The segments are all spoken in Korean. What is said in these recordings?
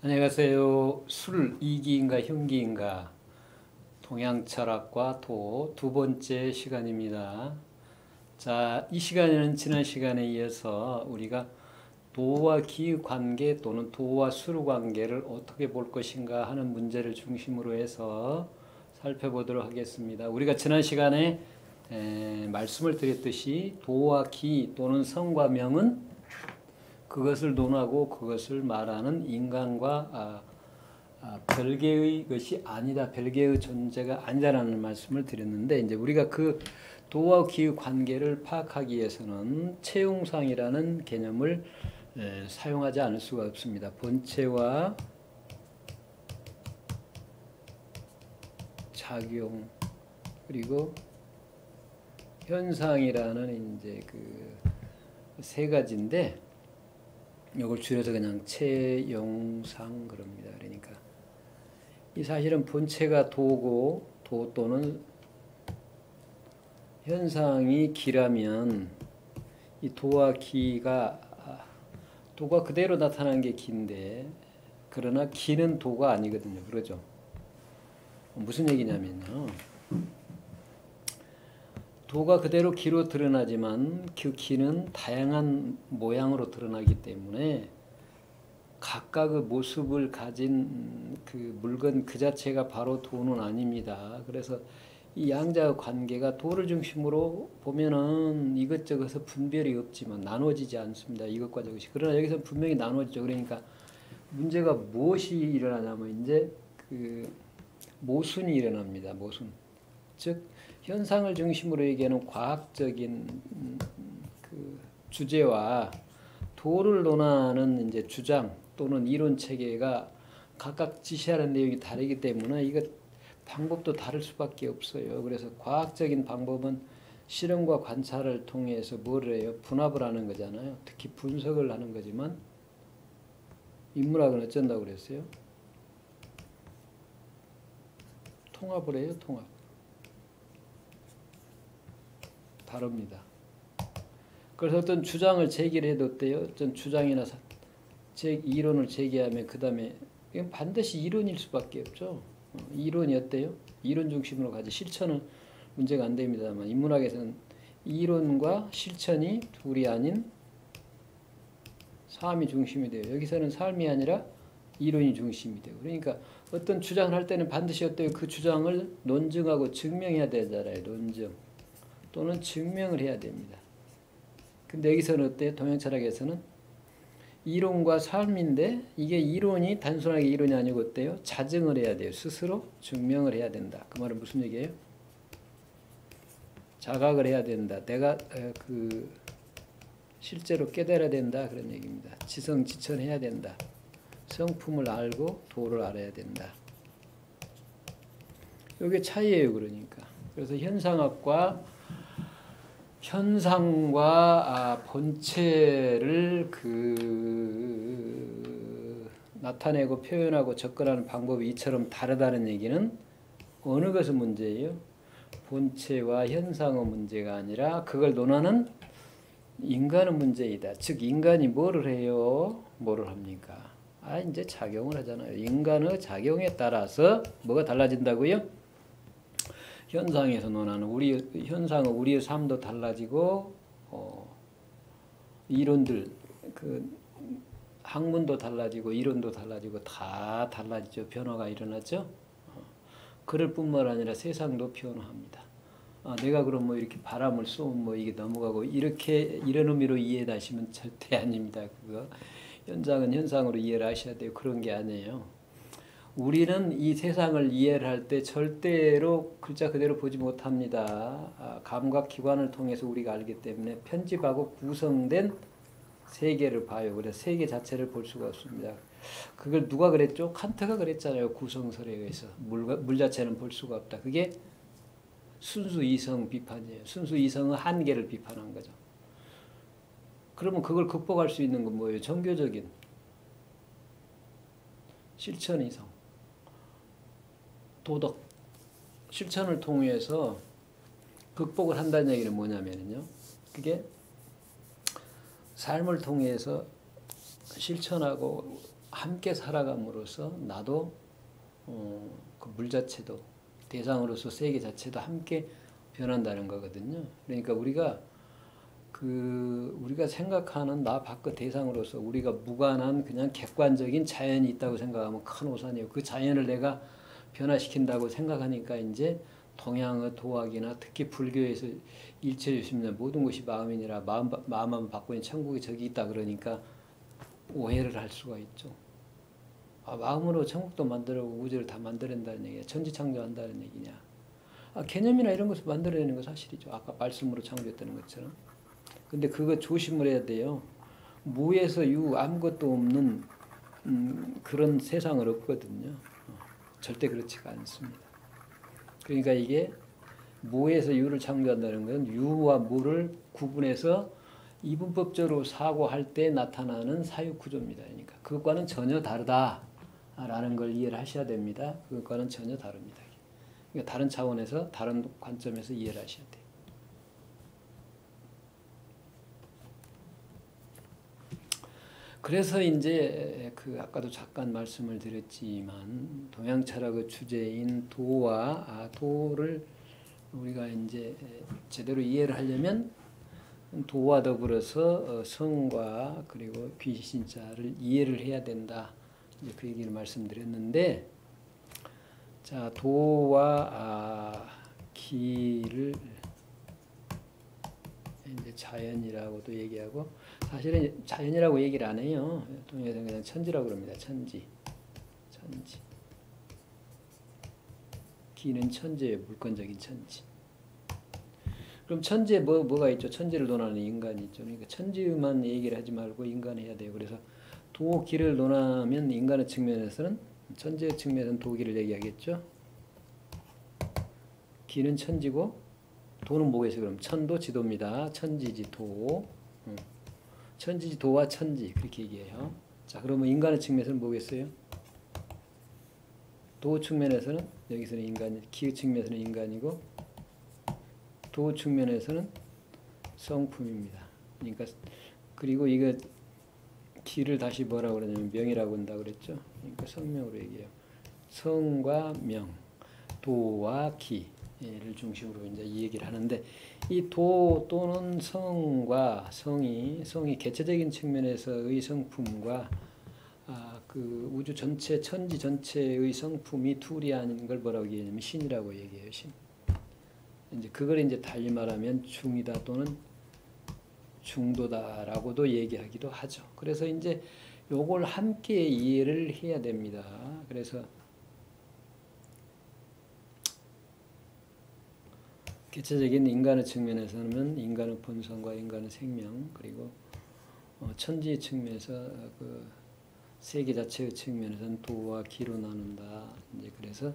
안녕하세요. 술 이기인가 흉기인가 동양철학과 도 두 번째 시간입니다. 자, 이 시간에는 지난 시간에 이어서 우리가 도와 기 관계 또는 도와 술 관계를 어떻게 볼 것인가 하는 문제를 중심으로 해서 살펴보도록 하겠습니다. 우리가 지난 시간에 말씀을 드렸듯이 도와 기 또는 성과 명은 그것을 논하고 그것을 말하는 인간과 별개의 것이 아니다, 별개의 존재가 아니다라는 말씀을 드렸는데, 이제 우리가 그 도와 기의 관계를 파악하기 위해서는 채용상이라는 개념을 사용하지 않을 수가 없습니다. 본체와 작용 그리고 현상이라는 이제 그 세 가지인데, 이걸 줄여서 그냥 채용상 그럽니다. 그러니까 이 사실은 본체가 도고 도 또는 현상이 기라면 이 도와 기가 도가 그대로 나타나는 게 기인데, 그러나 기는 도가 아니거든요. 그러죠? 무슨 얘기냐면요, 도가 그대로 기로 드러나지만 그 기는 다양한 모양으로 드러나기 때문에 각각의 모습을 가진 그 물건 그 자체가 바로 도는 아닙니다. 그래서 이 양자의 관계가 도를 중심으로 보면은 이것저것에 분별이 없지만 나눠지지 않습니다. 이것과 저것이. 그러나 여기서 분명히 나눠지죠. 그러니까 문제가 무엇이 일어나냐면 이제 그 모순이 일어납니다. 모순. 즉 현상을 중심으로 얘기하는 과학적인 그 주제와 도를 논하는 이제 주장 또는 이론 체계가 각각 지시하는 내용이 다르기 때문에 이거 방법도 다를 수밖에 없어요. 그래서 과학적인 방법은 실험과 관찰을 통해서 뭐를 해요? 분합을 하는 거잖아요. 특히 분석을 하는 거지만 인문학은 어쩐다고 그랬어요? 통합을 해요. 통합. 다릅니다. 그래서 어떤 주장을 제기를 해도 어때요? 어떤 주장이나 이론을 제기하면 그 다음에 이건 반드시 이론일 수밖에 없죠. 이론이 어때요? 이론 중심으로 가지 실천은 문제가 안 됩니다만, 인문학에서는 이론과 실천이 둘이 아닌 삶이 중심이 돼요. 여기서는 삶이 아니라 이론이 중심이 돼요. 그러니까 어떤 주장을 할 때는 반드시 어때요? 그 주장을 논증하고 증명해야 되잖아요. 논증 또는 증명을 해야 됩니다. 근데 여기서는 어때요? 동양철학에서는 이론과 삶인데, 이게 이론이 단순하게 이론이 아니고 어때요? 자증을 해야 돼요. 스스로 증명을 해야 된다. 그 말은 무슨 얘기예요? 자각을 해야 된다. 내가 그 실제로 깨달아야 된다. 그런 얘기입니다. 지성지천해야 된다. 성품을 알고 도를 알아야 된다. 이게 차이예요. 그러니까. 그래서 현상과 본체를 나타내고 표현하고 접근하는 방법이 이처럼 다르다는 얘기는 어느 것의 문제예요? 본체와 현상의 문제가 아니라 그걸 논하는 인간의 문제이다. 즉 인간이 뭐를 해요? 뭐를 합니까? 이제 작용을 하잖아요. 인간의 작용에 따라서 뭐가 달라진다고요? 현상에서 논하는 현상의 우리의 삶도 달라지고, 이론들, 학문도 달라지고, 이론도 달라지고, 다 달라지죠. 변화가 일어나죠. 그럴 뿐만 아니라 세상도 변화합니다. 내가 그럼 뭐 이렇게 바람을 쏘면 뭐 이게 넘어가고, 이런 의미로 이해를 하시면 절대 아닙니다. 그거. 현상은 현상으로 이해를 하셔야 돼요. 그런 게 아니에요. 우리는 이 세상을 이해를 할 때 절대로 글자 그대로 보지 못합니다. 감각기관을 통해서 우리가 알기 때문에 편집하고 구성된 세계를 봐요. 그래서 세계 자체를 볼 수가 없습니다. 그걸 누가 그랬죠? 칸트가 그랬잖아요. 구성설에 의해서. 물 자체는 볼 수가 없다. 그게 순수 이성 비판이에요. 순수 이성의 한계를 비판한 거죠. 그러면 그걸 극복할 수 있는 건 뭐예요? 종교적인 실천 이성. 도덕, 실천을 통해서 극복을 한다는 얘기는 뭐냐면요, 그게 삶을 통해서 실천하고 함께 살아감으로써 나도 그 물 자체도 대상으로서 세계 자체도 함께 변한다는 거거든요. 그러니까 우리가 우리가 생각하는 나 밖의 대상으로서 우리가 무관한 그냥 객관적인 자연이 있다고 생각하면 큰 오산이에요. 그 자연을 내가 변화시킨다고 생각하니까 이제 동양의 도학이나 특히 불교에서 일체유심론 모든 것이 마음이니라 마음만 바꾸니 천국이 저기 있다 그러니까 오해를 할 수가 있죠. 마음으로 천국도 만들고 우주를 다 만들어낸다는 얘기야. 천지창조한다는 얘기냐. 개념이나 이런 것을 만들어내는 건 사실이죠. 아까 말씀으로 창조했다는 것처럼. 근데 그거 조심을 해야 돼요. 무에서 유 아무것도 없는 그런 세상은 없거든요. 절대 그렇지가 않습니다. 그러니까 이게 무에서 유를 창조한다는 건 유와 무를 구분해서 이분법적으로 사고할 때 나타나는 사유구조입니다. 그러니까 그것과는 전혀 다르다라는 걸 이해를 하셔야 됩니다. 그것과는 전혀 다릅니다. 그러니까 다른 차원에서 다른 관점에서 이해를 하셔야 돼요. 그래서 이제 아까도 잠깐 말씀을 드렸지만 동양 철학의 주제인 도를 우리가 이제 제대로 이해를 하려면 도와 더불어서 성과 그리고 귀신자를 이해를 해야 된다. 이제 그 얘기를 말씀드렸는데, 자 도와 기를 이제 자연이라고도 얘기하고 사실은 자연이라고 얘기를 안 해요. 동양에서는 그냥 천지라고 그럽니다. 천지. 기는 천지예요. 물건적인 천지. 그럼 천지에 뭐가 있죠? 천지를 논하는 인간이 있죠. 그러니까 천지만 얘기를 하지 말고 인간을 해야 돼요. 그래서 도기를 논하면 인간의 측면에서는 천지의 측면에서는 도기를 얘기하겠죠. 기는 천지고 도는 뭐겠어요? 그럼 천도 지도입니다. 천지지 도. 천지지 도와 천지 그렇게 얘기해요. 자, 그러면 인간의 측면에서는 뭐겠어요? 도 측면에서는 여기서는 인간, 기 측면에서는 인간이고 도 측면에서는 성품입니다. 그러니까 그리고 이거 기를 다시 뭐라고 그러냐면 명이라고 한다고 그랬죠. 그러니까 성명으로 얘기해요. 성과 명, 도와 기를 중심으로 이제 이 얘기를 하는데 이 도 또는 성과 성이 개체적인 측면에서의 성품과 그 우주 전체 천지 전체의 성품이 둘이 아닌 걸 뭐라고 얘기하냐면 신이라고 얘기해요. 신. 이제 그걸 이제 달리 말하면 중이다 또는 중도다라고도 얘기하기도 하죠. 그래서 이제 요걸 함께 이해를 해야 됩니다. 그래서 개체적인 인간의 측면에서는 인간의 본성과 인간의 생명 그리고 천지의 측면에서 그 세계 자체의 측면에서는 도와 기로 나눈다. 이제 그래서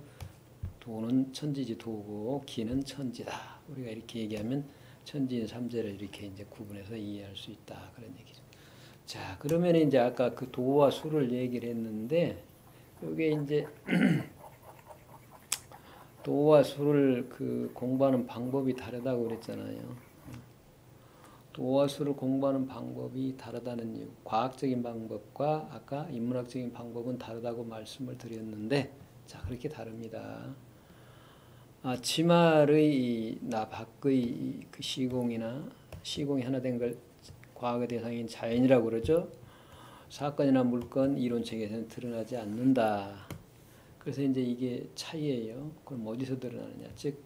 도는 천지지 도고 기는 천지다. 우리가 이렇게 얘기하면 천지인 삼재를 이렇게 이제 구분해서 이해할 수 있다. 그런 얘기죠. 자, 그러면 이제 아까 그 도와 수를 얘기를 했는데 이게 이제 도와 수를 그 공부하는 방법이 다르다고 그랬잖아요. 도와 수를 공부하는 방법이 다르다는 이유, 과학적인 방법과 아까 인문학적인 방법은 다르다고 말씀을 드렸는데, 자 그렇게 다릅니다. 지말의 나 밖의 그 시공이 하나 된 걸 과학의 대상인 자연이라고 그러죠. 사건이나 물건 이론책에서는 드러나지 않는다. 그래서 이제 이게 차이예요. 그럼 어디서 드러나느냐? 즉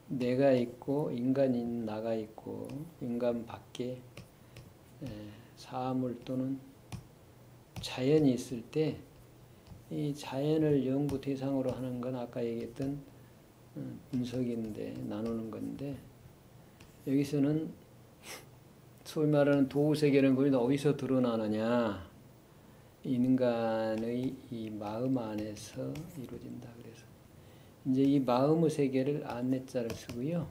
내가 있고 인간인 나가 있고 인간 밖에 사물 또는 자연이 있을 때 이 자연을 연구 대상으로 하는 건 아까 얘기했던 분석인데 나누는 건데 여기서는 소위 말하는 도세계는 거의 어디서 드러나느냐? 인간의 이 마음 안에서 이루어진다. 그래서 이제 이 마음의 세계를 안내자를 쓰고요.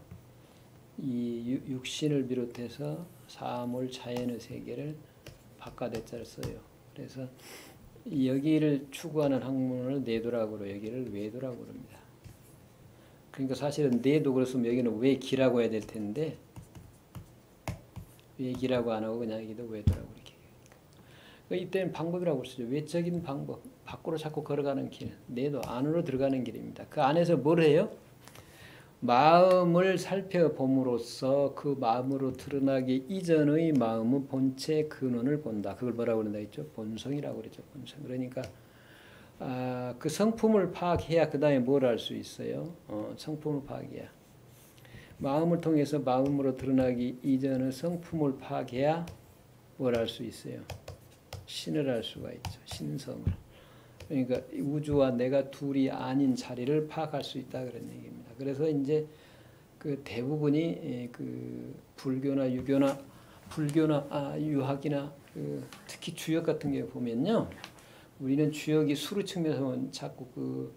이 육신을 비롯해서 사물 자연의 세계를 바깥에자를 써요. 그래서 여기를 추구하는 학문을 내도라고 여기를 외도라고 그럽니다. 그러니까 사실은 내도 그랬으면 여기는 외기라고 해야 될 텐데 외기라고 안 하고 그냥 여기도 외도라고 이렇게. 이때는 방법이라고 쓰죠. 외적인 방법. 밖으로 자꾸 걸어가는 길. 내도 안으로 들어가는 길입니다. 그 안에서 뭘 해요? 마음을 살펴봄으로써 그 마음으로 드러나기 이전의 마음의 본체 근원을 본다. 그걸 뭐라고 그런다 했죠? 본성이라고 그랬죠. 본성. 그러니까 그 성품을 파악해야 그 다음에 뭘 할 수 있어요? 성품을 파악해야. 마음을 통해서 마음으로 드러나기 이전의 성품을 파악해야 뭘 할 수 있어요? 신을 알 수가 있죠. 신성을. 그러니까 우주와 내가 둘이 아닌 자리를 파악할 수 있다 그런 얘기입니다. 그래서 이제 그 대부분이 그 불교나 유학이나 특히 주역 같은 게 보면요, 우리는 주역이 수로 측면에서 보면 자꾸 그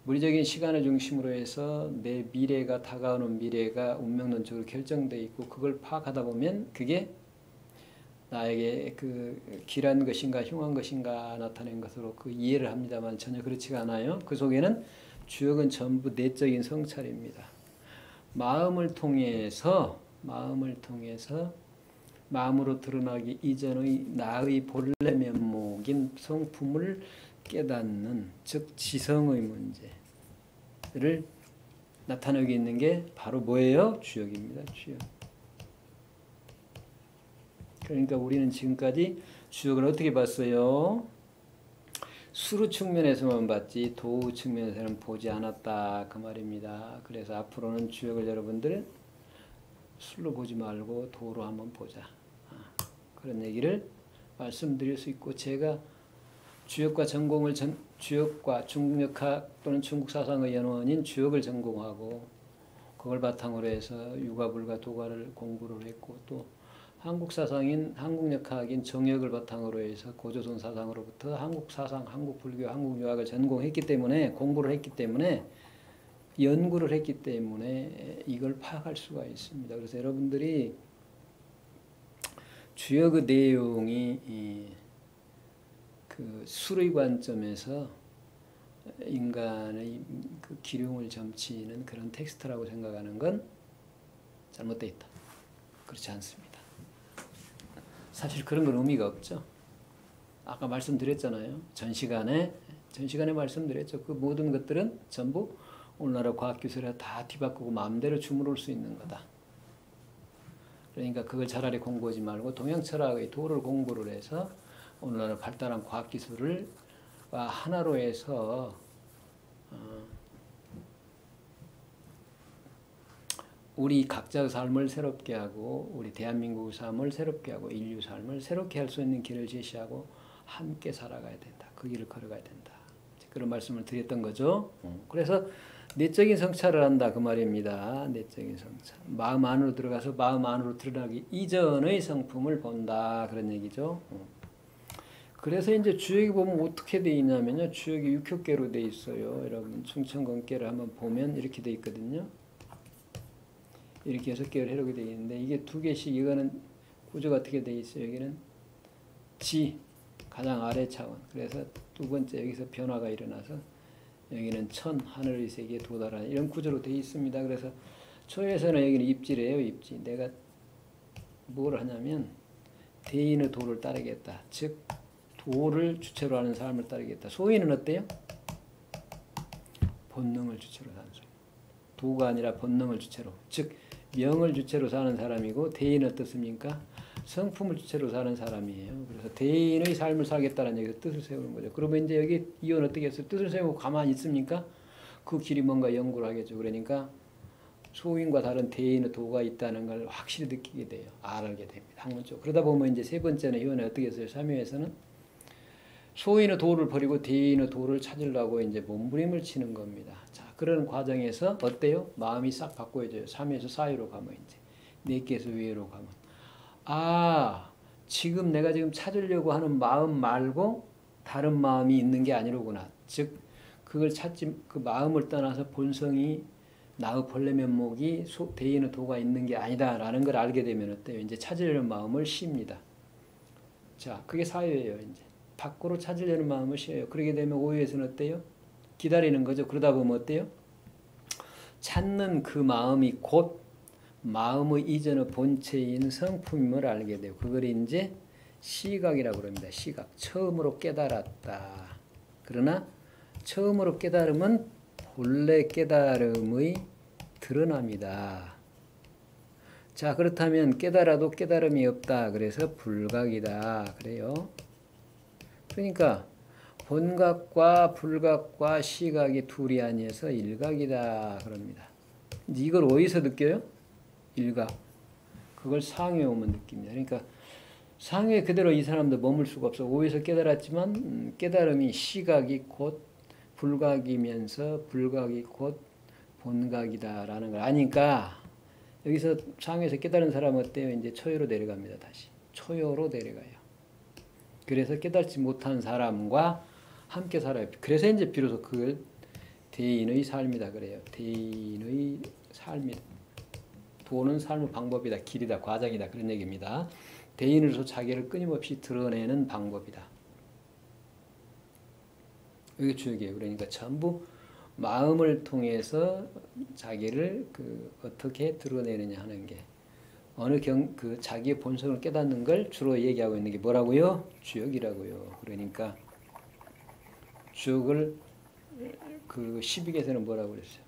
물리적인 시간을 중심으로 해서 내 미래가 다가오는 미래가 운명론적으로 결정돼 있고 그걸 파악하다 보면 그게 나에게 그 길한 것인가 흉한 것인가 나타낸 것으로 그 이해를 합니다만 전혀 그렇지가 않아요. 그 속에는 주역은 전부 내적인 성찰입니다. 마음을 통해서 마음으로 드러나기 이전의 나의 본래 면목인 성품을 깨닫는, 즉 지성의 문제를 나타내고 있는 게 바로 뭐예요? 주역입니다. 주역. 그러니까 우리는 지금까지 주역을 어떻게 봤어요? 수로 측면에서만 봤지 도우 측면에서는 보지 않았다 그 말입니다. 그래서 앞으로는 주역을 여러분들 술로 보지 말고 도로 한번 보자. 그런 얘기를 말씀드릴 수 있고, 제가 주역과 중국역학 또는 중국 사상의 연원인 주역을 전공하고 그걸 바탕으로 해서 유가불가 도가를 공부를 했고, 또 한국 사상인 한국역학인 정역을 바탕으로 해서 고조선 사상으로부터 한국 사상, 한국 불교, 한국 유학을 전공했기 때문에, 공부를 했기 때문에, 연구를 했기 때문에 이걸 파악할 수가 있습니다. 그래서 여러분들이 주역의 내용이 그 수의 관점에서 인간의 그 기륭을 점치는 그런 텍스트라고 생각하는 건 잘못되어 있다. 그렇지 않습니다. 사실 그런 건 의미가 없죠. 아까 말씀드렸잖아요. 전 시간에 말씀드렸죠. 그 모든 것들은 전부 오늘날의 과학기술에 다 뒤바꾸고 마음대로 주물을 수 있는 거다. 그러니까 그걸 차라리 공부하지 말고 동양철학의 도를 공부를 해서 오늘날 발달한 과학기술을 하나로 해서 우리 각자의 삶을 새롭게 하고 우리 대한민국의 삶을 새롭게 하고 인류 삶을 새롭게 할 수 있는 길을 제시하고 함께 살아가야 된다. 그 길을 걸어가야 된다. 그런 말씀을 드렸던 거죠. 그래서 내적인 성찰을 한다 그 말입니다. 내적인 성찰. 마음 안으로 들어가서 마음 안으로 드러나기 이전의 성품을 본다 그런 얘기죠. 그래서 이제 주역이 보면 어떻게 돼 있냐면요. 주역이 6효계로 돼 있어요. 여러분 충천건계를 한번 보면 이렇게 돼 있거든요. 이렇게 6개를 해놓게 돼 있는데 이게 2개씩 이거는 구조가 어떻게 돼 있어요. 여기는 지 가장 아래 차원. 그래서 두 번째 여기서 변화가 일어나서 여기는 천, 하늘의 세계에 도달하는 이런 구조로 되어 있습니다. 그래서 초에서는 여기는 입지래요. 입지. 내가 뭘 하냐면 대인의 도를 따르겠다. 즉 도를 주체로 하는 사람을 따르겠다. 소인은 어때요? 본능을 주체로 사는 사람. 도가 아니라 본능을 주체로. 즉 명을 주체로 사는 사람이고 대인은 어떻습니까? 성품을 주체로 사는 사람이에요. 그래서 대인의 삶을 살겠다는 얘기에서 뜻을 세우는 거죠. 그러면 이제 여기 이혼 어떻게 했어요? 뜻을 세우고 가만히 있습니까? 그 길이 뭔가 연구를 하겠죠. 그러니까 소인과 다른 대인의 도가 있다는 걸 확실히 느끼게 돼요. 알게 됩니다. 학문적으로. 그러다 보면 이제 세 번째는 이혼에 어떻게 했어요? 삼위에서는 소인의 도를 버리고 대인의 도를 찾으려고 이제 몸부림을 치는 겁니다. 자, 그런 과정에서 어때요? 마음이 싹 바꿔져요. 3에서 4위로 가면 이제 4개에서 위로 가면 지금 내가 지금 찾으려고 하는 마음 말고 다른 마음이 있는 게 아니로구나. 즉 그걸 찾지 그 마음을 떠나서 본성이 나의 본래 면목이 대인의 도가 있는 게 아니다라는 걸 알게 되면 어때요? 이제 찾으려는 마음을 쉽니다. 자, 그게 4위예요. 이제 밖으로 찾으려는 마음을 쉬어요. 그러게 되면 5위에서는 어때요? 기다리는 거죠. 그러다 보면 어때요? 찾는 그 마음이 곧 마음의 이전의 본체인 성품임을 알게 돼요. 그걸 이제 시각이라고 합니다. 시각. 처음으로 깨달았다. 그러나 처음으로 깨달음은 본래 깨달음의 드러납니다. 자, 그렇다면 깨달아도 깨달음이 없다. 그래서 불각이다. 그래요. 그러니까 본각과 불각과 시각이 둘이 아니어서 일각이다. 그럽니다. 이걸 어디서 느껴요? 일각. 그걸 상회 오면 느낍니다. 그러니까 상회 그대로 이 사람도 머물 수가 없어. 오에서 깨달았지만 깨달음이 시각이 곧 불각이면서 불각이 곧 본각이다라는 걸 아니까 여기서 상회에서 깨달은 사람은 어때요? 이제 초요로 내려갑니다. 다시. 초요로 내려가요. 그래서 깨달지 못한 사람과 함께 살아요. 그래서 이제 비로소 그걸 대인의 삶이다 그래요. 대인의 삶이다. 도는 삶의 방법이다. 길이다. 과정이다. 그런 얘기입니다. 대인으로서 자기를 끊임없이 드러내는 방법이다. 이게 주역이에요. 그러니까 전부 마음을 통해서 자기를 어떻게 드러내느냐 하는 게 어느 자기의 본성을 깨닫는 걸 주로 얘기하고 있는 게 뭐라고요? 주역이라고요. 그러니까 주역을 12개에서는 뭐라고 그랬어요?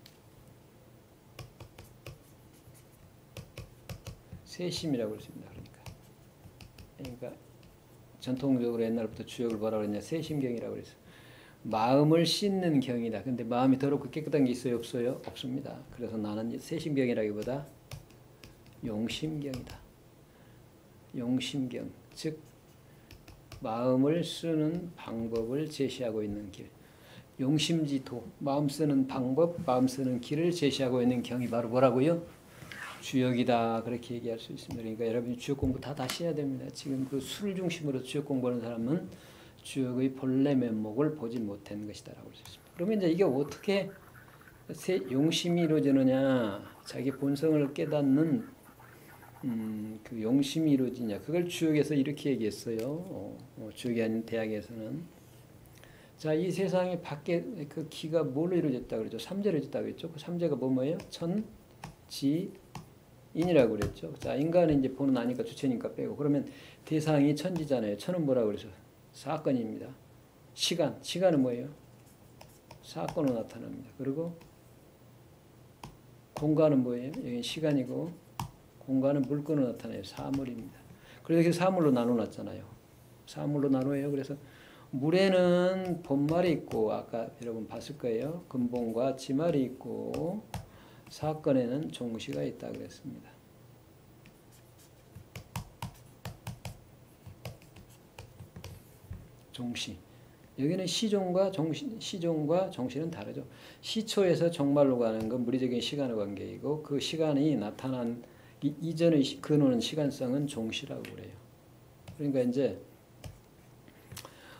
세심이라고 그랬습니다. 그러니까 전통적으로 옛날부터 주역을 뭐라고 그랬냐? 세심경이라고 그랬어요. 마음을 씻는 경이다. 근데 마음이 더럽고 깨끗한 게 있어요? 없어요? 없습니다. 그래서 나는 세심경이라기보다 용심경이다. 용심경, 즉 마음을 쓰는 방법을 제시하고 있는 길. 용심지도, 마음 쓰는 방법, 마음 쓰는 길을 제시하고 있는 경이 바로 뭐라고요? 주역이다. 그렇게 얘기할 수 있습니다. 그러니까 여러분이 주역 공부 다시 해야 됩니다. 지금 그 술 중심으로 주역 공부하는 사람은 주역의 본래 면목을 보지 못한 것이다 라고 할 수 있습니다. 그러면 이제 이게 어떻게 용심이 이루어지느냐, 자기 본성을 깨닫는 그 용심이 이루어지냐, 그걸 주역에서 이렇게 얘기했어요. 주역이 아닌 대학에서는. 자, 이 세상에 밖에 그 기가 뭘로 이루어졌다 그러죠? 삼재로 이루어졌다 그랬죠? 그 삼재가 뭐예요? 천, 지, 인이라고 그랬죠. 자, 인간은 이제 보는 아니까 주체니까 빼고. 그러면 대상이 천지잖아요. 천은 뭐라고 그래서? 사건입니다. 시간은 뭐예요? 사건으로 나타납니다. 그리고 공간은 뭐예요? 여기 시간이고 공간은 물건으로 나타나요. 사물입니다. 그래서 사물로 나눠놨잖아요. 사물로 나눠요. 그래서 물에는 본말이 있고 아까 여러분 봤을 거예요. 근본과 지말이 있고 사건에는 종시가 있다 그랬습니다. 종시. 여기는 시종과 종시는 다르죠. 시초에서 종말로 가는 건 물리적인 시간의 관계이고 그 시간이 나타난 이전의 근원은 시간성은 종시라고 그래요. 그러니까 이제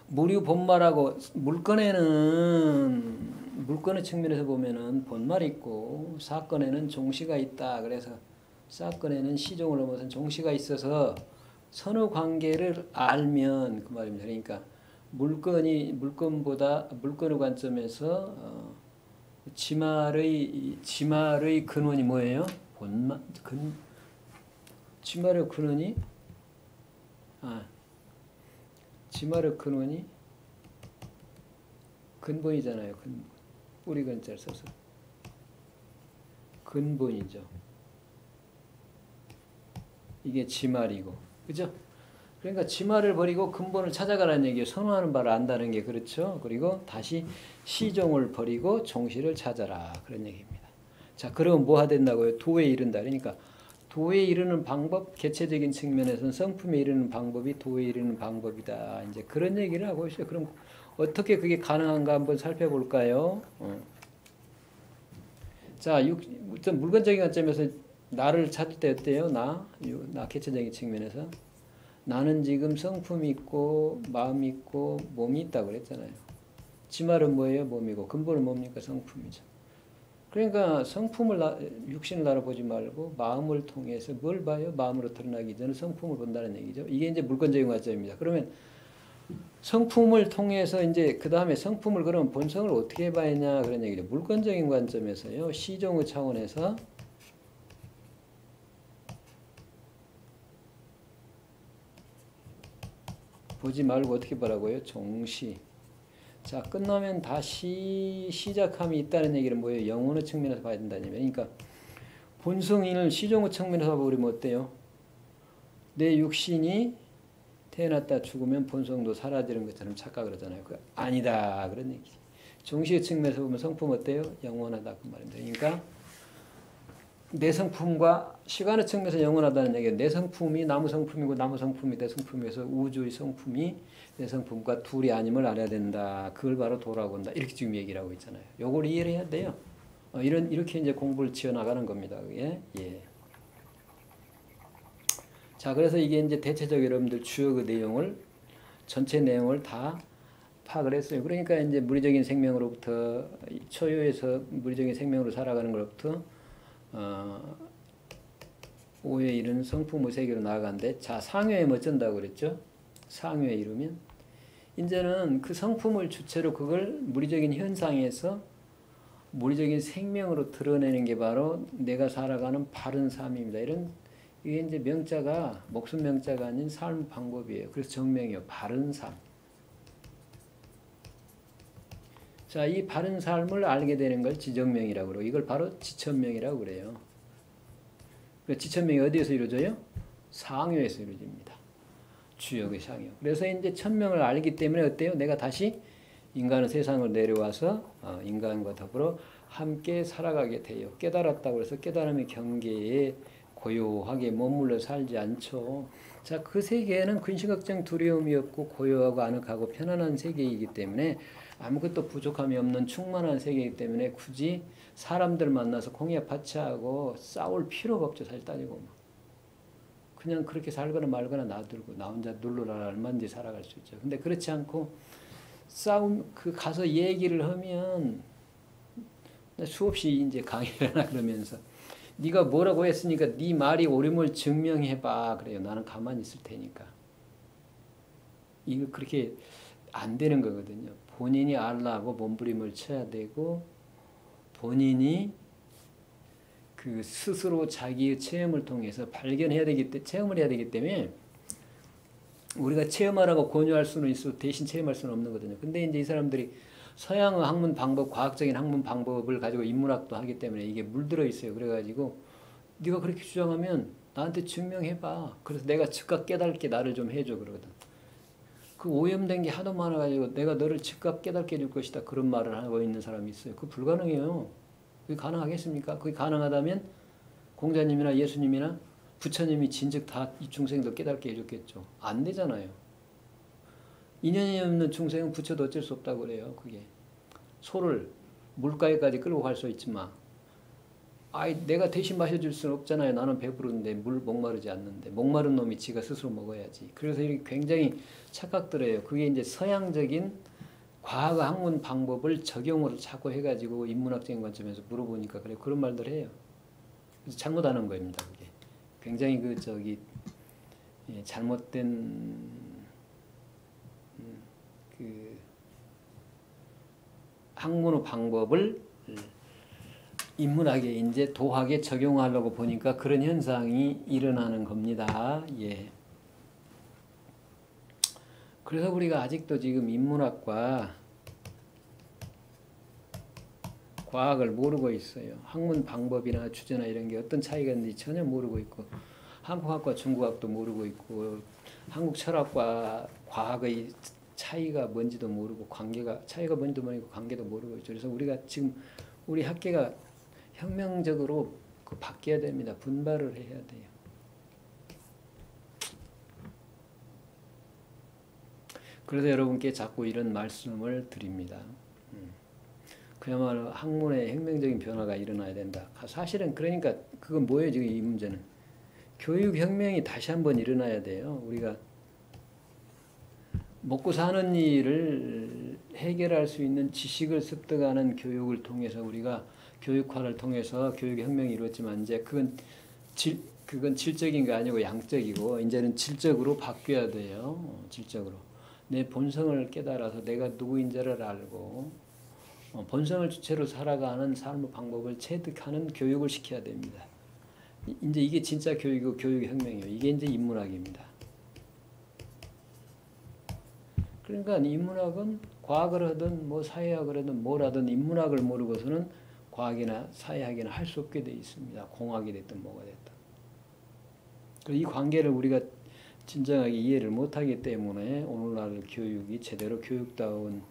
물이 본말하고 물건의 측면에서 보면은 본말이 있고 사건에는 종시가 있다. 그래서 사건에는 시종을 넘어선 종시가 있어서 선후 관계를 알면 그 말입니다. 그러니까 물건의 관점에서 지말의 근원이 뭐예요? 지말의 근원이 지말의 근원이 근본이잖아요. 근본. 뿌리 근자를 써서 근본이죠. 이게 지말이고, 그죠? 그러니까 지말을 버리고 근본을 찾아가라는 얘기예요. 선호하는 바를 안다는 게 그렇죠. 그리고 다시 시종을 버리고 종시를 찾아라 그런 얘기입니다. 자, 그러면 뭐 하된다고요? 도에 이른다. 그러니까 도에 이르는 방법, 개체적인 측면에서는 성품에 이르는 방법이 도에 이르는 방법이다. 이제 그런 얘기를 하고 있어요. 그럼 어떻게 그게 가능한가 한번 살펴볼까요? 자, 물건적인 관점에서 나를 찾을 때 어때요? 나 개체적인 측면에서 나는 지금 성품이 있고 마음이 있고 몸이 있다고 그랬잖아요. 지말은 뭐예요? 몸이고 근본은 뭡니까? 성품이죠. 그러니까 육신을 알아보지 말고 마음을 통해서 뭘 봐요? 마음으로 드러나기 전에 성품을 본다는 얘기죠. 이게 이제 물건적인 관점입니다. 그러면 성품을 통해서 이제 그 다음에 성품을 그러면 본성을 어떻게 봐야 하냐 그런 얘기죠. 물건적인 관점에서요. 시종의 차원에서 보지 말고 어떻게 보라고요? 종시. 자, 끝나면 다시 시작함이 있다는 얘기는 뭐예요? 영혼의 측면에서 봐야 된다는 얘기예요. 그러니까 본성인을 시종의 측면에서 보면 어때요? 내 육신이 태어났다 죽으면 본성도 사라지는 것처럼 착각을 하잖아요. 그 아니다 그런 얘기지. 종시의 측면에서 보면 성품 어때요? 영원하다 그 말입니다. 그러니까 내 성품과 시간의 측면에서 영원하다는 얘기예요. 내 성품이 나무 성품이고 나무 성품이 내 성품에서 우주의 성품이 내 성품과 둘이 아님을 알아야 된다. 그걸 바로 도라고 한다. 이렇게 지금 얘기를 하고 있잖아요. 요걸 이해를 해야 돼요. 이렇게 이제 공부를 지어 나가는 겁니다. 그게 예. 자, 그래서 이게 이제 대체적으로 여러분들 주요 그 내용을 전체 내용을 다 파악을 했어요. 그러니까 이제 물리적인 생명으로부터 초유에서 물리적인 생명으로 살아가는 것부터 오유에 이르는 성품의 세계로 나아가는데, 자, 상유에 어쩐다고 그랬죠? 상유에 이르면 이제는 그 성품을 주체로 그걸 물리적인 현상에서 물리적인 생명으로 드러내는 게 바로 내가 살아가는 바른 삶입니다. 이게 이제 명자가 목숨 명자가 아닌 삶 방법이에요. 그래서 정명이요. 바른 삶. 자, 이 바른 삶을 알게 되는 걸 지정명이라고 그러고 이걸 바로 지천명이라고 그래요. 지천명이 어디에서 이루어져요? 상유에서 이루어집니다. 주역의 상유. 그래서 이제 천명을 알기 때문에 어때요? 내가 다시 인간은 세상으로 내려와서 인간과 더불어 함께 살아가게 돼요. 깨달았다고 해서 깨달음의 경계에 고요하게 머물러 살지 않죠. 자, 그 세계에는 근심 걱정 두려움이 없고 고요하고 아늑하고 편안한 세계이기 때문에 아무것도 부족함이 없는 충만한 세계이기 때문에 굳이 사람들 만나서 공약 파치하고 싸울 필요가 없죠. 사실 따지고 그냥 그렇게 살거나 말거나 놔두고 나 혼자 눌러라 얼마든지 살아갈 수 있죠. 근데 그렇지 않고 가서 얘기를 하면 수없이 이제 강의를 하나 그러면서 네가 뭐라고 했으니까 네 말이 옳음을 증명해봐. 그래요. 나는 가만히 있을 테니까. 이거 그렇게 안 되는 거거든요. 본인이 알라고 몸부림을 쳐야 되고 본인이 그 스스로 자기의 체험을 통해서 발견해야 되기 때문에 체험을 해야 되기 때문에 우리가 체험하라고 권유할 수는 있어 대신 체험할 수는 없는 거거든요. 근데 이제 이 사람들이 서양의 학문 방법, 과학적인 학문 방법을 가지고 인문학도 하기 때문에 이게 물들어 있어요. 그래가지고 네가 그렇게 주장하면 나한테 증명해봐. 그래서 내가 즉각 깨닫게 나를 좀 해줘 그러거든. 그 오염된 게 하도 많아가지고 내가 너를 즉각 깨닫게 해줄 것이다. 그런 말을 하고 있는 사람이 있어요. 그거 불가능해요. 그게 가능하겠습니까? 그게 가능하다면 공자님이나 예수님이나 부처님이 진즉 다 이 중생도 깨닫게 해줬겠죠. 안 되잖아요. 인연이 없는 중생은 부처도 어쩔 수 없다고 그래요. 그게 소를 물가에까지 끌고 갈 수 있지만 내가 대신 마셔줄 수는 없잖아요. 나는 배부른데 물 목마르지 않는데 목마른 놈이 지가 스스로 먹어야지. 그래서 이렇게 굉장히 착각들어요. 그게 이제 서양적인 과학 학문 방법을 적용을 자꾸 해가지고 인문학적인 관점에서 물어보니까 그래 그런 말들 해요. 그래서 잘못하는 겁니다. 그게 굉장히 잘못된 그 학문의 방법을 인문학에 이제 도학에 적용하려고 보니까 그런 현상이 일어나는 겁니다. 예. 그래서 우리가 아직도 지금 인문학과 과학을 모르고 있어요. 학문 방법이나 주제나 이런 게 어떤 차이가 있는지 전혀 모르고 있고 한국학과 중국학도 모르고 있고 한국 철학과 과학의 차이가 뭔지도 모르고 차이가 뭔지도 모르고 관계도 모르고 있죠. 그래서 우리가 지금 우리 학계가 혁명적으로 바뀌어야 됩니다. 분발을 해야 돼요. 그래서 여러분께 자꾸 이런 말씀을 드립니다. 그야말로 학문에 혁명적인 변화가 일어나야 된다. 사실은 그러니까 그건 뭐예요? 지금 이 문제는 교육혁명이 다시 한번 일어나야 돼요. 우리가 먹고 사는 일을 해결할 수 있는 지식을 습득하는 교육을 통해서 우리가 교육화를 통해서 교육혁명이 이루어졌지만 이제 그건 질적인 게 아니고 양적이고 이제는 질적으로 바뀌어야 돼요. 질적으로 내 본성을 깨달아서 내가 누구인지를 알고 본성을 주체로 살아가는 삶의 방법을 체득하는 교육을 시켜야 됩니다. 이제 이게 진짜 교육이고 교육혁명이에요. 이게 이제 인문학입니다. 그러니까 인문학은 과학을 하든 뭐 사회학을 하든 뭘 하든 인문학을 모르고서는 과학이나 사회학이나 할 수 없게 돼 있습니다. 공학이 됐든 뭐가 됐든. 이 관계를 우리가 진정하게 이해를 못하기 때문에 오늘날 교육이 제대로 교육다운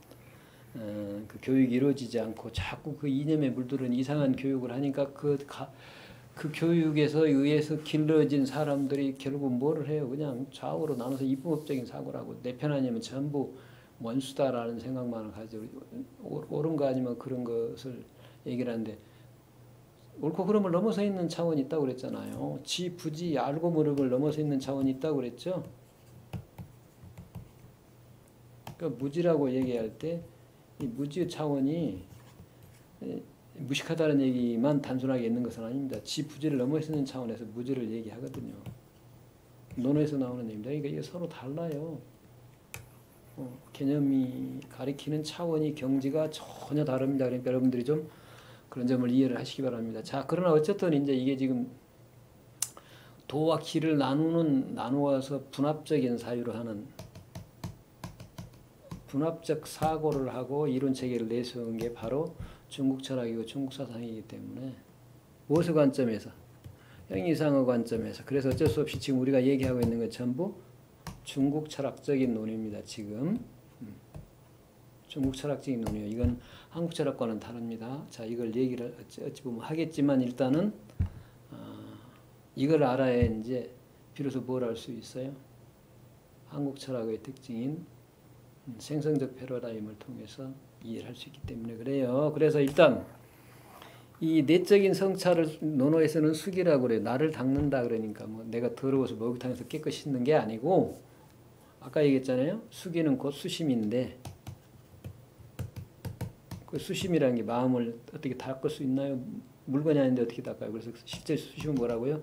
그 교육이 이루어지지 않고 자꾸 그 이념에 물들은 이상한 교육을 하니까 그 교육에서 의해서 길러진 사람들이 결국 뭐를 해요? 그냥 좌우로 나눠서 이분법적인 사고라고 내 편 아니면 전부 원수다라는 생각만을 가지고 옳은 거 아니면 그런 것을 얘기를 하는데 옳고 그름을 넘어서 있는 차원이 있다고 그랬잖아요. 지, 부지, 알고 모르고를 넘어서 있는 차원이 있다고 그랬죠. 그러니까 무지라고 얘기할 때 이 무지의 차원이 무식하다는 얘기만 단순하게 있는 것은 아닙니다. 지, 부지를 넘어서 있는 차원에서 무지를 얘기하거든요. 논어에서 나오는 얘기입니다. 그러니까 이게 서로 달라요. 개념이 가리키는 차원이 경지가 전혀 다릅니다. 그러니까 여러분들이 좀 그런 점을 이해를 하시기 바랍니다. 자, 그러나 어쨌든 이제 이게 지금 도와 기를 나누어서 분합적인 사유로 하는 분합적 사고를 하고 이론 체계를 내세운 게 바로 중국 철학이고 중국 사상이기 때문에 무엇의 관점에서? 형이상의 관점에서. 그래서 어쩔 수 없이 지금 우리가 얘기하고 있는 건 전부 중국 철학적인 논의입니다. 지금 중국 철학적인 논의요. 이건 한국 철학과는 다릅니다. 자, 이걸 얘기를 어찌 보면 하겠지만 일단은 이걸 알아야 이제 비로소 뭘 알 수 있어요? 한국 철학의 특징인 생성적 패러다임을 통해서 이해를 할 수 있기 때문에 그래요. 그래서 일단 이 내적인 성찰을 논어에서는 수기라고 그래요. 나를 닦는다 그러니까 뭐 내가 더러워서 목욕탕에서 깨끗이 씻는 게 아니고 아까 얘기했잖아요. 수기는 곧 수심인데 그 수심이라는 게 마음을 어떻게 닦을 수 있나요? 물건이 아닌데 어떻게 닦아요? 그래서 실제 수심은 뭐라고요?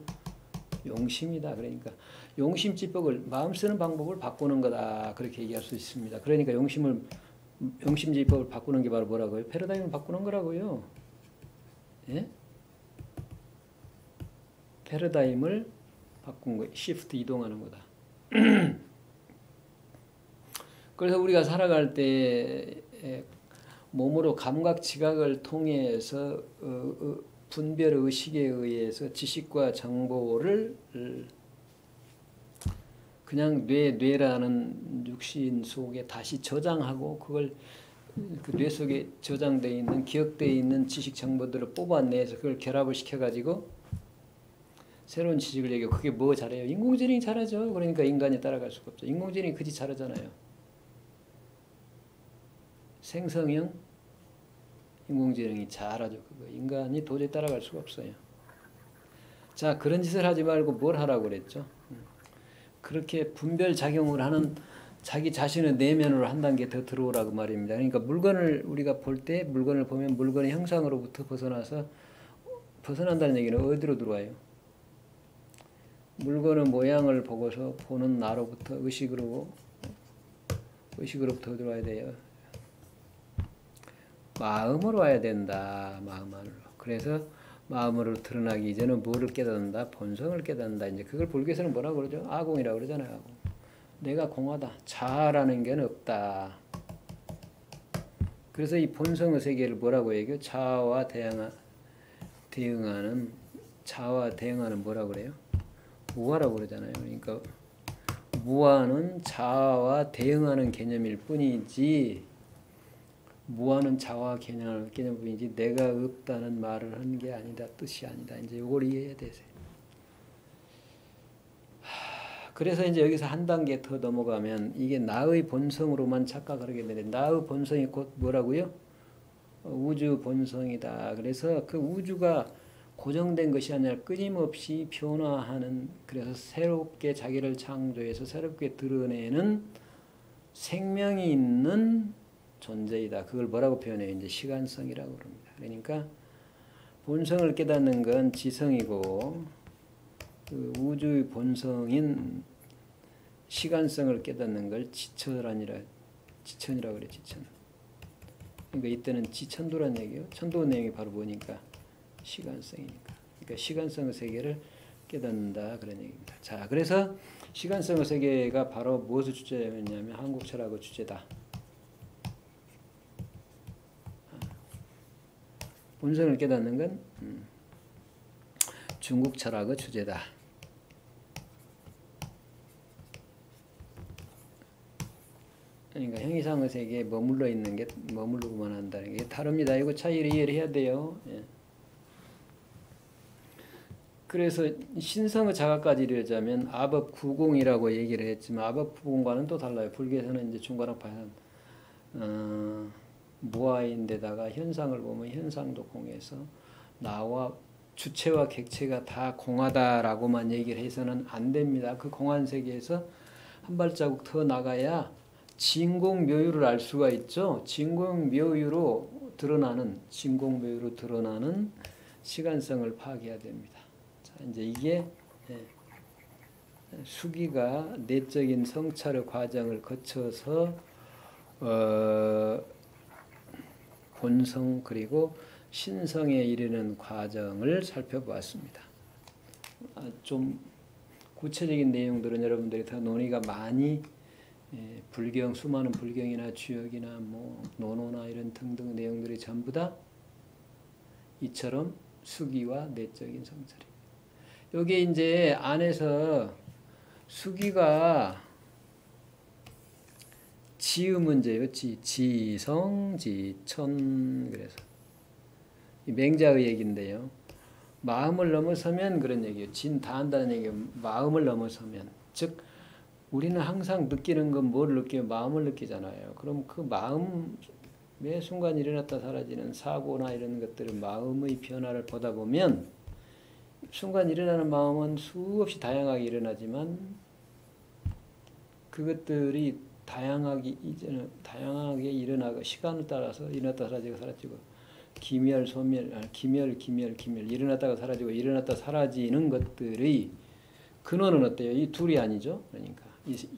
용심이다. 그러니까 용심지법을 마음 쓰는 방법을 바꾸는 거다. 그렇게 얘기할 수 있습니다. 그러니까 용심지법을 바꾸는 게 바로 뭐라고요? 패러다임을 바꾸는 거라고요. 예? 패러다임을 바꾼 거, 시프트 이동하는 거다. 그래서 우리가 살아갈 때 몸으로 감각 지각을 통해서 분별 의식에 의해서 지식과 정보를 그냥 뇌라는 육신 속에 다시 저장하고 그걸 그 뇌 속에 저장되어 있는 기억되어 있는 지식 정보들을 뽑아내서 그걸 결합을 시켜가지고 새로운 지식을 얘기하고 그게 뭐 잘해요? 인공지능이 잘하죠. 그러니까 인간이 따라갈 수가 없죠. 인공지능이 그지 잘하잖아요. 생성형 인공지능이 잘하죠. 그거 인간이 도저히 따라갈 수가 없어요. 자, 그런 짓을 하지 말고 뭘 하라고 그랬죠? 그렇게 분별작용을 하는 자기 자신의 내면으로 한 단계 더 들어오라고 말입니다. 그러니까 물건을 우리가 볼 때 물건을 보면 물건의 형상으로부터 벗어난다는 얘기는 어디로 들어와요? 물건의 모양을 보고서 보는 나로부터 의식으로부터 들어와야 돼요. 마음으로 와야 된다. 마음 안으로. 그래서 마음으로 드러나기 이전은 뭐를 깨닫는다? 본성을 깨닫는다. 이제 그걸 불교에서는 뭐라고 그러죠? 아공이라고 그러잖아요. 아공. 내가 공하다. 자아라는 게 없다. 그래서 이 본성의 세계를 뭐라고 얘기해요? 자아와 대응하는 뭐라고 그래요? 무아라고 그러잖아요. 그러니까 무아는 자아와 대응하는 개념일 뿐이지 무아는 자아 개념뿐이지 내가 없다는 말을 한 게 아니다. 뜻이 아니다. 이제 이걸 이해해야 되세요. 그래서 이제 여기서 한 단계 더 넘어가면 이게 나의 본성으로만 착각을 하게 되는데 나의 본성이 곧 뭐라고요? 우주 본성이다. 그래서 그 우주가 고정된 것이 아니라 끊임없이 변화하는 그래서 새롭게 자기를 창조해서 새롭게 드러내는 생명이 있는 존재이다. 그걸 뭐라고 표현해요? 이제 시간성이라고 그럽니다. 그러니까 본성을 깨닫는 건 지성이고 그 우주의 본성인 시간성을 깨닫는 걸 지천이라고 그래. 지천. 그러니까 이때는 지천도란 얘기예요. 천도 내용이 바로 뭐니까 시간성이니까. 그러니까 시간성의 세계를 깨닫는다 그런 얘기입니다. 자, 그래서 시간성의 세계가 바로 무엇을 주제냐면 한국 철학의 주제다. 본성을 깨닫는 건 중국 철학의 주제다. 그러니까 형이상의 세계에 머물러 있는 게 머무르고만 한다는 게 다릅니다. 이거 차이를 이해를 해야 돼요. 예. 그래서 신성의 자각까지 이르자면 아법구공이라고 얘기를 했지만 아법구공과는 또 달라요. 불교에서는 이제 중간학파에서는 무아인데다가 현상을 보면 현상도 공해서 나와 주체와 객체가 다 공하다라고만 얘기를 해서는 안 됩니다. 그 공한 세계에서 한 발자국 더 나가야 진공묘유를 알 수가 있죠. 진공묘유로 드러나는 시간성을 파악해야 됩니다. 자, 이제 이게 수기가 내적인 성찰의 과정을 거쳐서 본성 그리고 신성에 이르는 과정을 살펴보았습니다. 좀 구체적인 내용들은 여러분들이 더 논의가 많이 불경, 수많은 불경이나 주역이나 뭐 논어나 이런 등등 내용들이 전부 다 이처럼 수기와 내적인 성찰입니다. 여기 이제 안에서 수기가 지의 문제예요. 지성, 지천. 그래서 이 맹자의 얘기인데요. 마음을 넘어서면 그런 얘기예요. 진 다 한다는 얘기예요. 마음을 넘어서면 즉 우리는 항상 느끼는 건 뭘 느껴요? 마음을 느끼잖아요. 그럼 그 마음의 순간 일어났다 사라지는 사고나 이런 것들을 마음의 변화를 보다 보면 순간 일어나는 마음은 수없이 다양하게 일어나지만 그것들이 다양하게 일어나고 시간을 따라서 일어났다 사라지고 기멸, 소멸, 기멸 일어났다가 사라지고 일어났다 사라지는 것들의 근원은 어때요? 이 둘이 아니죠. 그러니까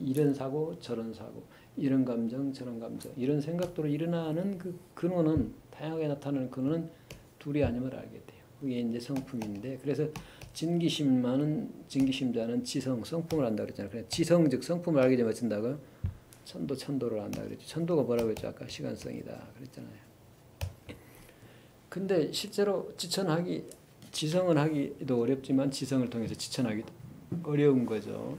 이런 사고 저런 사고 이런 감정 저런 감정 이런 생각도로 일어나는 그 근원은 다양하게 나타나는 근원은 둘이 아님을 알게 돼요. 그게 이제 성품인데 그래서 진기심자는 지성 성품을 안다 그랬잖아요. 그래서 지성 즉 성품을 알게 되면 어쩐다고요? 천도를 안다 그랬죠. 천도가 뭐라고 했죠? 아까 시간성이다 그랬잖아요. 근데 실제로 지성은 하기도 어렵지만 지성을 통해서 지천하기도 어려운 거죠.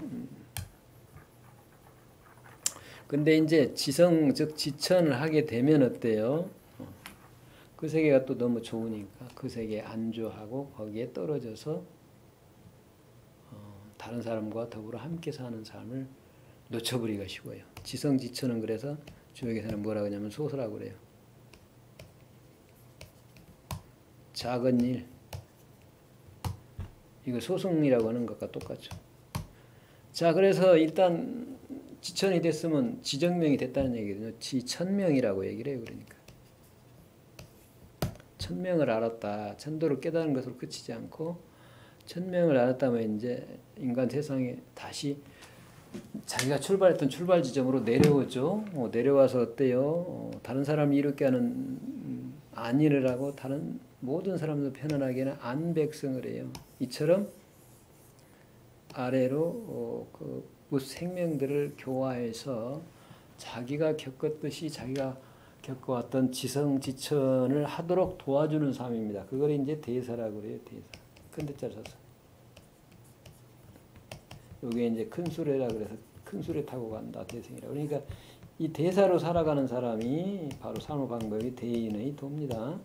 근데 이제 지성 즉 지천을 하게 되면 어때요? 그 세계가 또 너무 좋으니까 그 세계에 안주하고 거기에 떨어져서 다른 사람과 더불어 함께 사는 삶을 놓쳐버리기가 쉬워요. 지성지천은 그래서 주역에서는 뭐라고 하냐면 소설하고 그래요. 작은 일 이거 소승이라고 하는 것과 똑같죠. 자 그래서 일단 지천이 됐으면 지정명이 됐다는 얘기거든요. 지천명이라고 얘기를 해요. 그러니까 천명을 알았다. 천도를 깨달은 것으로 그치지 않고 천명을 알았다면 이제 인간 세상에 다시 자기가 출발했던 출발 지점으로 내려오죠. 내려와서 어때요? 다른 사람을 이롭게 하는 안일을 하고 다른 모든 사람들 편안하게 하는 안백성을 해요. 이처럼 아래로 그 생명들을 교화해서 자기가 겪었듯이 자기가 겪어왔던 지성지천을 하도록 도와주는 삶입니다. 그걸 이제 대사라고 그래요. 대사. 큰 대자를 써서. 요게 이제 큰 수레라 그래서 큰 수레 타고 간다. 대승이라. 그러니까 이 대사로 살아가는 사람이 바로 산호 방법이 대인의 도입니다.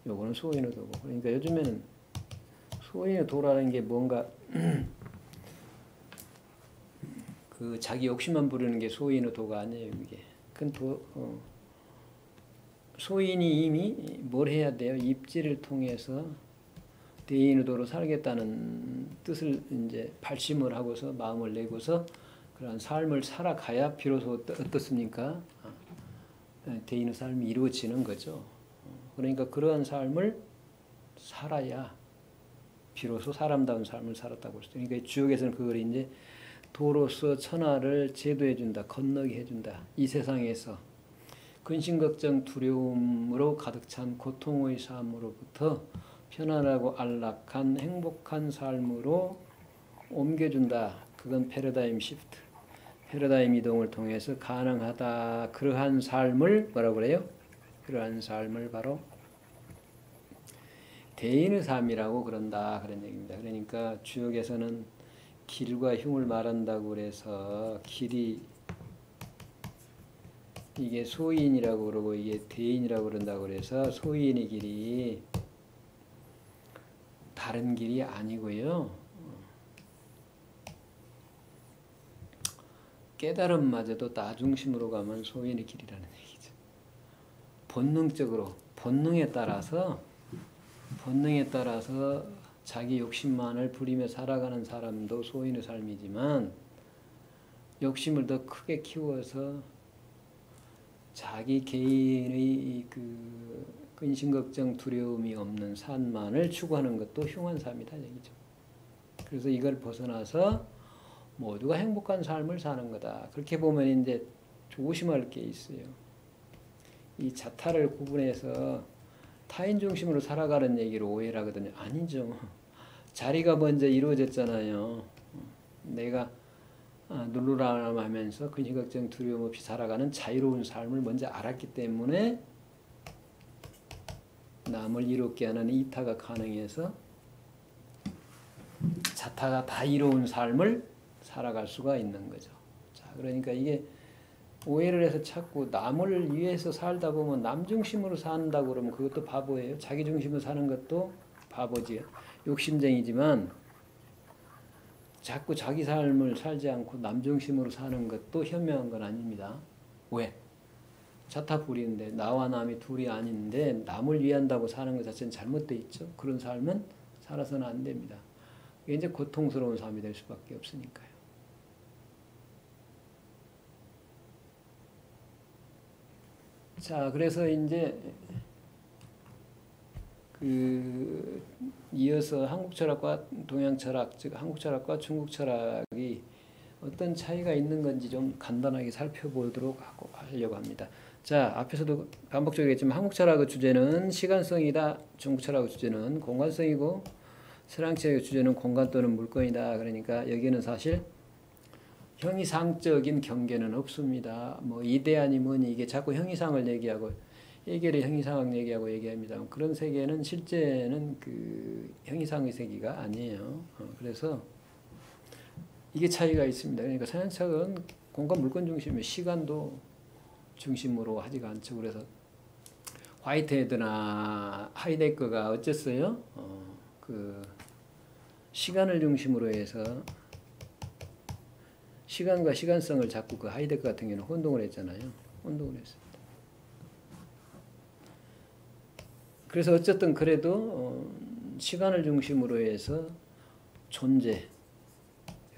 요거는 소인의 도고. 그러니까 요즘에는 소인의 도라는 게 뭔가 그 자기 욕심만 부리는 게 소인의 도가 아니에요. 이게 큰 소인이 이미 뭘 해야 돼요? 입지를 통해서 대인의 도로 살겠다는 뜻을 이제 발심을 하고서 마음을 내고서 그런 삶을 살아가야 비로소 어떻습니까? 대인의 삶이 이루어지는 거죠. 그러니까 그러한 삶을 살아야 비로소 사람다운 삶을 살았다고 할 수 있어요. 그러니까 주역에서는 그걸 이제 도로서 천하를 제도해준다, 건너게 해준다. 이 세상에서 근심, 걱정, 두려움으로 가득 찬 고통의 삶으로부터 편안하고 안락한 행복한 삶으로 옮겨준다. 그건 패러다임 시프트. 패러다임 이동을 통해서 가능하다. 그러한 삶을 뭐라고 그래요? 그러한 삶을 바로 대인의 삶이라고 그런다. 그런 얘기입니다. 그러니까 주역에서는 길과 흉을 말한다고 그래서 길이 이게 소인이라고 그러고 이게 대인이라고 그런다고 그래서 소인의 길이 다른 길이 아니고요. 깨달음마저도 나 중심으로 가면 소인의 길이라는 얘기죠. 본능적으로 본능에 따라서 자기 욕심만을 부리며 살아가는 사람도 소인의 삶이지만 욕심을 더 크게 키워서 자기 개인의 그 근심 걱정 두려움이 없는 삶만을 추구하는 것도 흉한 삶이다 얘기죠. 그래서 이걸 벗어나서 모두가 행복한 삶을 사는 거다. 그렇게 보면 이제 조심할 게 있어요. 이 자타를 구분해서 타인 중심으로 살아가는 얘기를 오해를 하거든요. 아니죠. 자리가 먼저 이루어졌잖아요. 내가 누르라람 하면서 근심 걱정 두려움 없이 살아가는 자유로운 삶을 먼저 알았기 때문에 남을 이롭게 하는 이타가 가능해서 자타가 다 이로운 삶을 살아갈 수가 있는 거죠. 자, 그러니까 이게 오해를 해서 자꾸 남을 위해서 살다 보면 남 중심으로 산다고 그러면 그것도 바보예요. 자기 중심으로 사는 것도 바보지. 욕심쟁이지만 자꾸 자기 삶을 살지 않고 남 중심으로 사는 것도 현명한 건 아닙니다. 왜? 자타 부리인데 나와 남이 둘이 아닌데 남을 위한다고 사는 것 자체는 잘못되어 있죠. 그런 삶은 살아서는 안 됩니다. 이게 이제 고통스러운 삶이 될 수밖에 없으니까요. 자, 그래서 이제 이어서 한국 철학과 동양 철학, 즉 한국 철학과 중국 철학이 어떤 차이가 있는 건지 좀 간단하게 살펴보도록 하려고 합니다. 자, 앞에서도 반복적으로 했지만 한국 철학의 주제는 시간성이다. 중국 철학의 주제는 공간성이고 서양 철학의 주제는 공간 또는 물건이다. 그러니까 여기는 사실 형이상적인 경계는 없습니다. 뭐 이데아니 뭐니 이게 자꾸 형이상을 얘기하고 해결의 형이상학 얘기합니다. 그런 세계는 실제는 그 형이상의 세계가 아니에요. 그래서 이게 차이가 있습니다. 그러니까 서양 철학은 공간 물건 중심이에요. 시간도 중심으로 하지가 않죠. 그래서 화이트헤드나 하이데거가 어쨌어요? 그 시간을 중심으로 해서 시간과 시간성을 자꾸 그 하이데거 같은 경우는 혼동을 했잖아요. 혼동을 했습니다. 그래서 어쨌든 그래도 시간을 중심으로 해서 존재,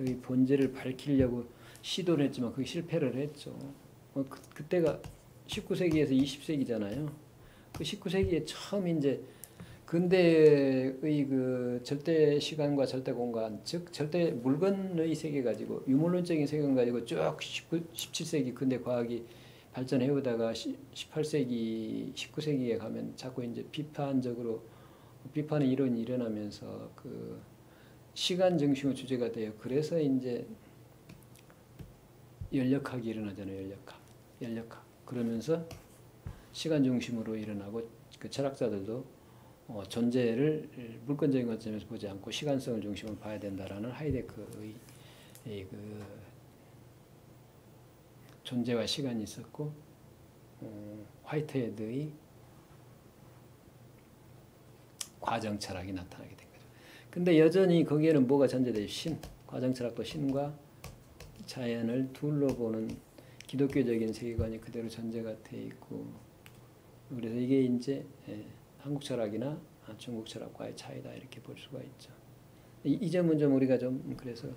여기 본질을 밝히려고 시도를 했지만 그게 실패를 했죠. 그때가 19세기에서 20세기잖아요. 그 19세기에 처음 이제 근대의 그 절대 시간과 절대 공간, 즉 절대 물건의 세계 가지고 유물론적인 세계관 가지고 쭉 17세기 근대 과학이 발전해 오다가 18세기, 19세기에 가면 자꾸 이제 비판의 이론이 일어나면서 그 시간 중심의 주제가 돼요. 그래서 이제 연력학이 일어나잖아요. 연력학. 그러면서 시간 중심으로 일어나고 그 철학자들도 존재를 물건적인 관점에서 보지 않고 시간성을 중심으로 봐야 된다라는 하이데크의 그 존재와 시간이 있었고 화이트헤드의 과정 철학이 나타나게 된 거죠. 근데 여전히 거기에는 뭐가 전제돼요? 과정 철학도 신과 자연을 둘로 보는 기독교적인 세계관이 그대로 전제가 돼 있고 그래서 이게 이제 한국 철학이나 중국 철학과의 차이다 이렇게 볼 수가 있죠. 이 점은 좀 우리가 좀 그래서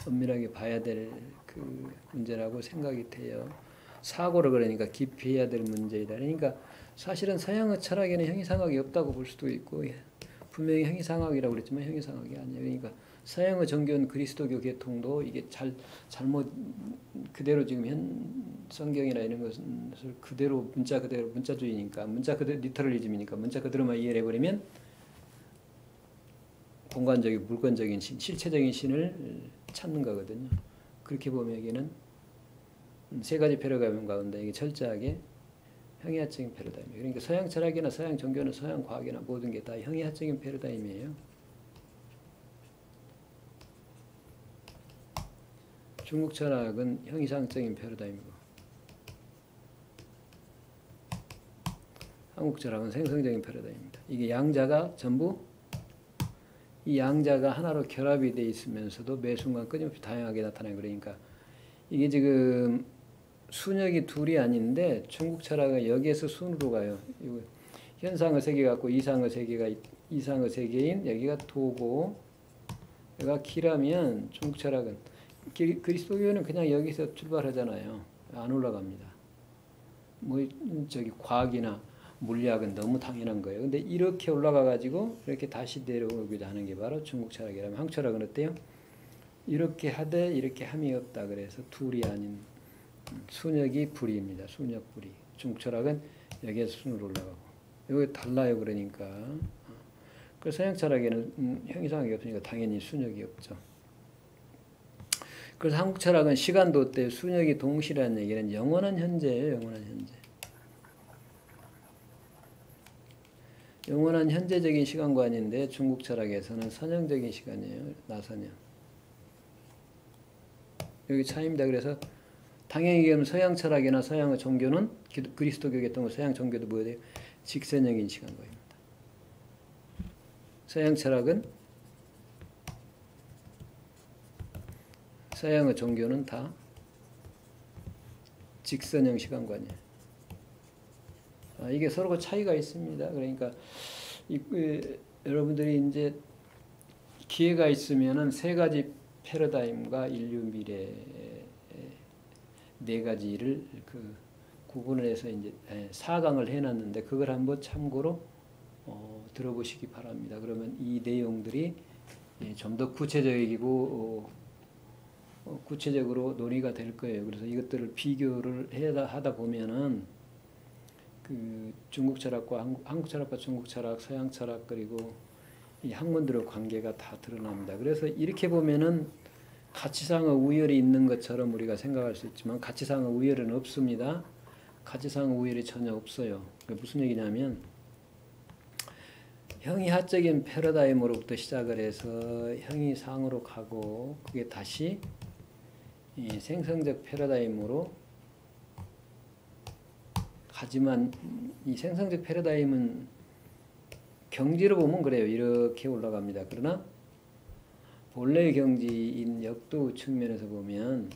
엄밀하게 봐야 될 그 문제라고 생각이 돼요. 사고를 그러니까 깊이 해야 될 문제이다. 그러니까 사실은 서양의 철학에는 형이상학이 없다고 볼 수도 있고 분명히 형이상학이라고 그랬지만 형이상학이 아니에요. 그러니까 서양의 정교한 그리스도교 계통도 이게 잘못 그대로 지금 현 성경이나 이런 것을 그대로 문자 그대로 문자주의니까 문자 그대로 리터럴리즘이니까 문자 그대로만 이해를 해버리면 공간적인 물건적인 신, 실체적인 신을 찾는 거거든요. 그렇게 보면 여기는 세 가지 패러다임 가운데 이게 철저하게 형이하적인 패러다임이에요. 그러니까 서양 철학이나 서양 종교나 서양 과학이나 모든 게 다 형이하적인 패러다임이에요. 중국 철학은 형이상적인 패러다임이고 한국 철학은 생성적인 패러다임입니다. 이게 양자가 전부 이 양자가 하나로 결합이 돼 있으면서도 매 순간 끊임없이 다양하게 나타나요. 그러니까 이게 지금 순역이 둘이 아닌데 중국 철학은 여기에서 순으로 가요. 현상의 세계 갖고 이상의 세계인 여기가 도고 여기가 기라면 중국 철학은 그리스도교는 그냥 여기서 출발하잖아요. 안 올라갑니다. 뭐 저기 과학이나 물리학은 너무 당연한 거예요. 근데 이렇게 올라가 가지고 이렇게 다시 내려오기도 하는 게 바로 중국 철학이라면 한국 철학은 어때요? 이렇게 하되 이렇게 함이 없다. 그래서 둘이 아닌 순역이 불이입니다. 순역 불이. 중국 철학은 여기에서 순으로 올라가고 여기 달라요. 그러니까 그래서 서양 철학에는 형이상학이 없으니까 당연히 순역이 없죠. 그래서 한국 철학은 시간도 때 순역이 동시라는 얘기는 영원한 현재예요. 영원한 현재. 영원한 현재적인 시간관인데 중국 철학에서는 선형적인 시간이에요. 나선형. 여기 차이입니다. 그래서 당연히 얘기하면 서양 철학이나 서양의 종교는 그리스도교겠던 서양 종교도 뭐예요? 돼요? 직선형인 시간관입니다. 서양 철학은 서양의 종교는 다 직선형 시간관이에요. 이게 서로가 차이가 있습니다. 그러니까 여러분들이 이제 기회가 있으면은 세 가지 패러다임과 인류 미래 네 가지를 그 구분을 해서 이제 4강을 해놨는데 그걸 한번 참고로 들어보시기 바랍니다. 그러면 이 내용들이 좀 더 구체적이고 구체적으로 논의가 될 거예요. 그래서 이것들을 비교를 하다 보면은 그 중국 철학과 한국 철학과 중국 철학, 서양 철학 그리고 이 학문들의 관계가 다 드러납니다. 그래서 이렇게 보면은 가치상의 우열이 있는 것처럼 우리가 생각할 수 있지만 가치상의 우열은 없습니다. 가치상의 우열이 전혀 없어요. 무슨 얘기냐면 형이하적인 패러다임으로부터 시작을 해서 형이상으로 가고 그게 다시 이 생성적 패러다임으로 하지만 이 생성적 패러다임은 경지로 보면 그래요. 이렇게 올라갑니다. 그러나 본래의 경지인 역도 측면에서 보면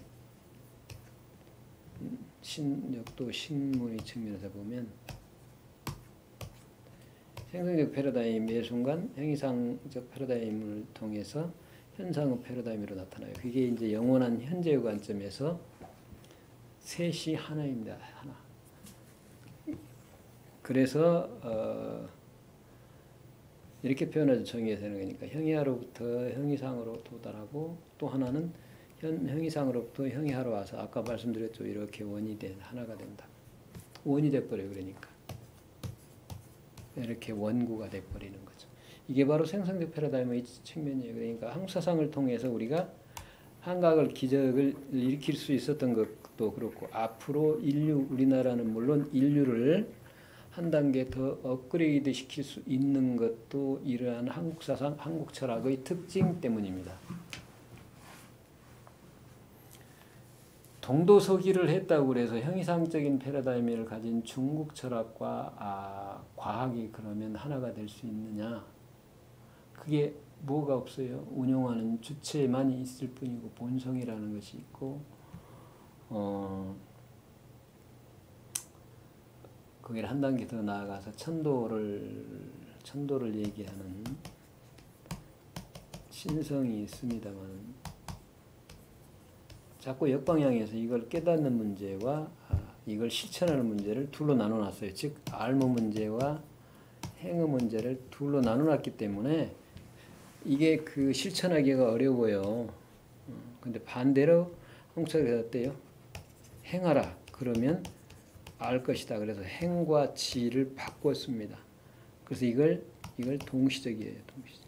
역도 신문의 측면에서 보면 생성적 패러다임 매 순간 형이상적 패러다임을 통해서 현상의 패러다임으로 나타나요. 그게 이제 영원한 현재의 관점에서 셋이 하나입니다. 하나. 그래서 이렇게 표현해서 정의해야 되는 거니까 형이하로부터 형이상으로 도달하고 또 하나는 형이상으로부터 형이하로 와서 아까 말씀드렸죠. 이렇게 원이 된 하나가 된다. 원이 돼버려요. 그러니까 이렇게 원구가 돼버리는 거죠. 이게 바로 생성적 패러다임의 측면이에요. 그러니까 한국 사상을 통해서 우리가 한각을 기적을 일으킬 수 있었던 것도 그렇고 앞으로 우리나라는 물론 인류를 한 단계 더 업그레이드 시킬 수 있는 것도 이러한 한국 사상, 한국 철학의 특징 때문입니다. 동도서기를 했다고 해서 형이상적인 패러다임을 가진 중국 철학과 과학이 그러면 하나가 될 수 있느냐? 그게 뭐가 없어요. 운영하는 주체만이 있을 뿐이고 본성이라는 것이 있고 거기를 한 단계 더 나아가서 천도를 얘기하는 신성이 있습니다만 자꾸 역방향에서 이걸 깨닫는 문제와 이걸 실천하는 문제를 둘로 나눠놨어요. 즉 알무 문제와 행의 문제를 둘로 나눠놨기 때문에 이게 그 실천하기가 어려워요. 근데 반대로 홍철이 어때요? 행하라. 그러면 알 것이다. 그래서 행과 지를 바꿨습니다. 그래서 이걸 동시적이에요. 동시적.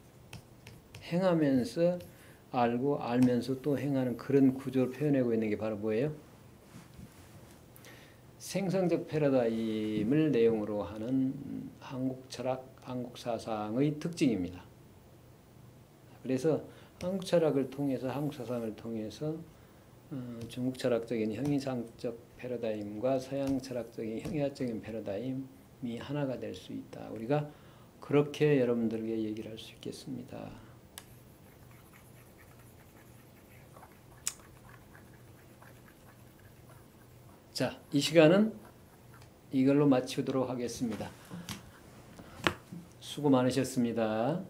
행하면서 알고 알면서 또 행하는 그런 구조를 표현하고 있는 게 바로 뭐예요? 생성적 패러다임을 내용으로 하는 한국 철학, 한국 사상의 특징입니다. 그래서 한국 철학을 통해서, 한국 사상을 통해서 중국 철학적인 형이상적 패러다임과 서양 철학적인 형이사적인 패러다임이 하나가 될 수 있다. 우리가 그렇게 여러분들에게 얘기를 할 수 있겠습니다. 자, 이 시간은 이걸로 마치도록 하겠습니다. 수고 많으셨습니다.